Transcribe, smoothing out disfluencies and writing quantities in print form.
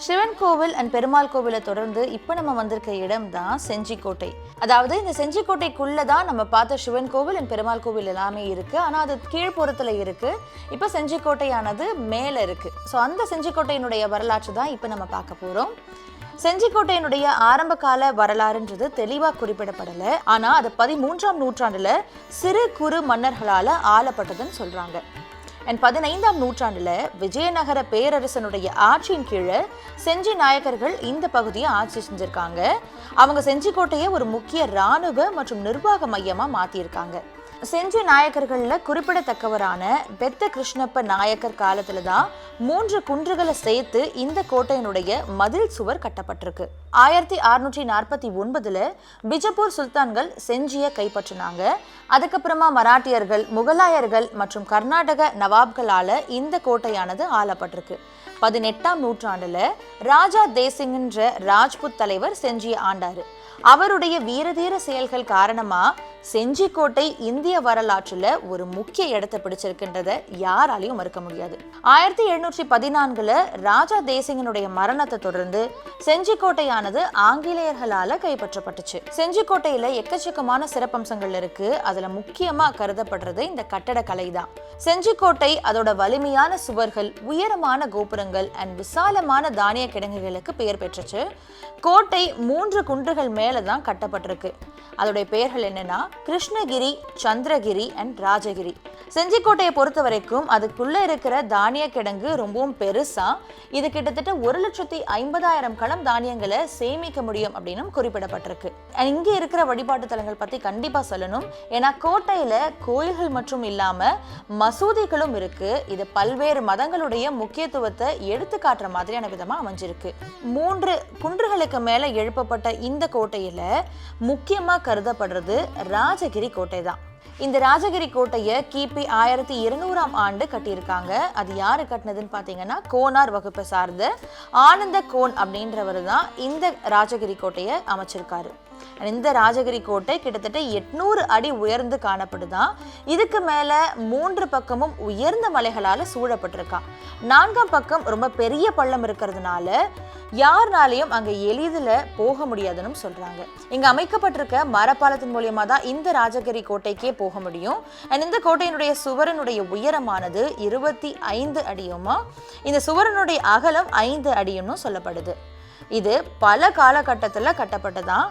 சிவன் கோவில் அண்ட் பெருமாள் கோவிலை தொடர்ந்து இப்போ நம்ம வந்திருக்க இடம் தான் செஞ்சிக்கோட்டை. அதாவது இந்த செஞ்சிக்கோட்டைக்குள்ள தான் நம்ம பார்த்த சிவன் கோவில் அண்ட் பெருமாள் கோவில் எல்லாமே இருக்கு. ஆனால் அது கீழ்ப்புறத்துல இருக்கு. இப்போ செஞ்சிக்கோட்டையானது மேலே இருக்கு. ஸோ அந்த செஞ்சிக்கோட்டையினுடைய வரலாற்று தான் இப்போ நம்ம பார்க்க போறோம். செஞ்சிக்கோட்டையினுடைய ஆரம்ப கால வரலாறுன்றது தெளிவாக குறிப்பிடப்படலை. ஆனால் அது 13ஆம் நூற்றாண்டுல சிறு குறு மன்னர்களால் ஆளப்பட்டதுன்னு சொல்றாங்க. அண்ட் 15ஆம் நூற்றாண்டுல விஜயநகர பேரரசனுடைய ஆட்சியின் கீழே செஞ்சி நாயக்கர்கள் இந்த பகுதியை ஆட்சி செஞ்சிருக்காங்க. அவங்க செஞ்சிக்கோட்டையை ஒரு முக்கிய இராணுவ மற்றும் நிர்வாக மையமா மாத்திருக்காங்க. செஞ்சி நாயக்கர்கள்ல குறிப்பிடத்தக்கவரான பெத்த கிருஷ்ணப்ப நாயக்கர் காலத்துல தான் 3 குன்றுகளை சேர்த்து இந்த கோட்டையினுடைய மதில் சுவர் கட்டப்பட்டிருக்கு. 1649 பிஜப்பூர் சுல்தான்கள் செஞ்சியை கைப்பற்றினாங்க. அதுக்கப்புறமா மராட்டியர்கள், முகலாயர்கள் மற்றும் கர்நாடக நவாப்களால இந்த கோட்டையானது ஆளப்பட்டிருக்கு. 18ஆம் நூற்றாண்டுல ராஜா தேசிங்ன்ற ராஜ்புத் தலைவர் செஞ்சியை ஆண்டாரு. அவருடைய வீரதீர செயல்கள் காரணமா செஞ்சிக்கோட்டை இந்திய வரலாற்றுல ஒரு முக்கிய இடத்தை பிடிச்சிருக்கின்றத யாராலையும் மறுக்க முடியாது. 1714 ராஜா தேசிங்கனுடைய மரணத்தை தொடர்ந்து செஞ்சிக்கோட்டையானது ஆங்கிலேயர்களால கைப்பற்றப்பட்டுச்சு. செஞ்சிக்கோட்டையில எக்கச்சக்கமான சிறப்பம்சங்கள் இருக்கு. அதுல முக்கியமா கருதப்படுறது இந்த கட்டடக்கலை தான். செஞ்சிக்கோட்டை அதோட வலிமையான சுவர்கள், உயரமான கோபுரங்கள் அண்ட் விசாலமான தானிய கிடங்குகளுக்கு பெயர் பெற்றுச்சு. கோட்டை 3 குன்றுகள் மேலதான் கட்டப்பட்டிருக்கு. அதோடைய பெயர்கள் என்னன்னா கிருஷ்ணகிரி, சந்திரகிரி அண்ட் ராஜகிரி. செஞ்சிக்கோட்டையை பொறுத்த வரைக்கும் அதுக்குள்ள இருக்கிற தானிய கிடங்கு ரொம்பவும் பெருசா. இது கிட்டத்தட்ட 1,50,000 களம் தானியங்களை சேமிக்க முடியும் அப்படின்னு குறிப்பிடப்பட்டிருக்கு. இங்க இருக்கிற வழிபாட்டு தலங்கள் பத்தி கண்டிப்பா சொல்லணும். ஏன்னா கோட்டையில கோயில்கள் மற்றும் இல்லாம மசூதிகளும் இருக்கு. இது பல்வேறு மதங்களுடைய முக்கியத்துவத்தை எடுத்து காட்டுற மாதிரியான விதமா அமைஞ்சிருக்கு. 3 குன்றுகளுக்கு மேல எழுப்பப்பட்ட இந்த கோட்டையில முக்கியமா கருதப்படுறது ராஜகிரி கோட்டை தான். இந்த ராஜகிரி கோட்டையை கிபி 1200ஆம் ஆண்டு கட்டியிருக்காங்க. அது யாரு கட்டினதுன்னு பார்த்தீங்கன்னா கோனார் வகுப்பை சார்ந்த ஆனந்த கோன் அப்படின்றவர் தான் இந்த ராஜகிரி கோட்டையை அமைச்சிருக்காரு. இந்த ராஜகிரி கோட்டை கிட்டத்தட்ட 800 அடி உயர்ந்து காணப்படுதான். இதுக்கு மேல 3 பக்கமும் உயர்ந்த மலைகளால சூழப்பட்டிருக்கான். 4ஆம் பக்கம் ரொம்ப பெரிய பள்ளம் இருக்கிறதுனால யாருனாலையும் அங்க எளிதில் போக முடியாதுன்னு சொல்றாங்க. இங்க அமைக்கப்பட்டிருக்க மரப்பாலத்தின் மூலியமா தான் இந்த ராஜகிரி கோட்டைக்கே போக முடியும். அண்ட் இந்த கோட்டையினுடைய சுவரனுடைய உயரமானது 25 அடியுமா, இந்த சுவரனுடைய அகலம் 5 அடியும் சொல்லப்படுது. இது பல காலகட்டத்தில் கட்டப்பட்டதான்.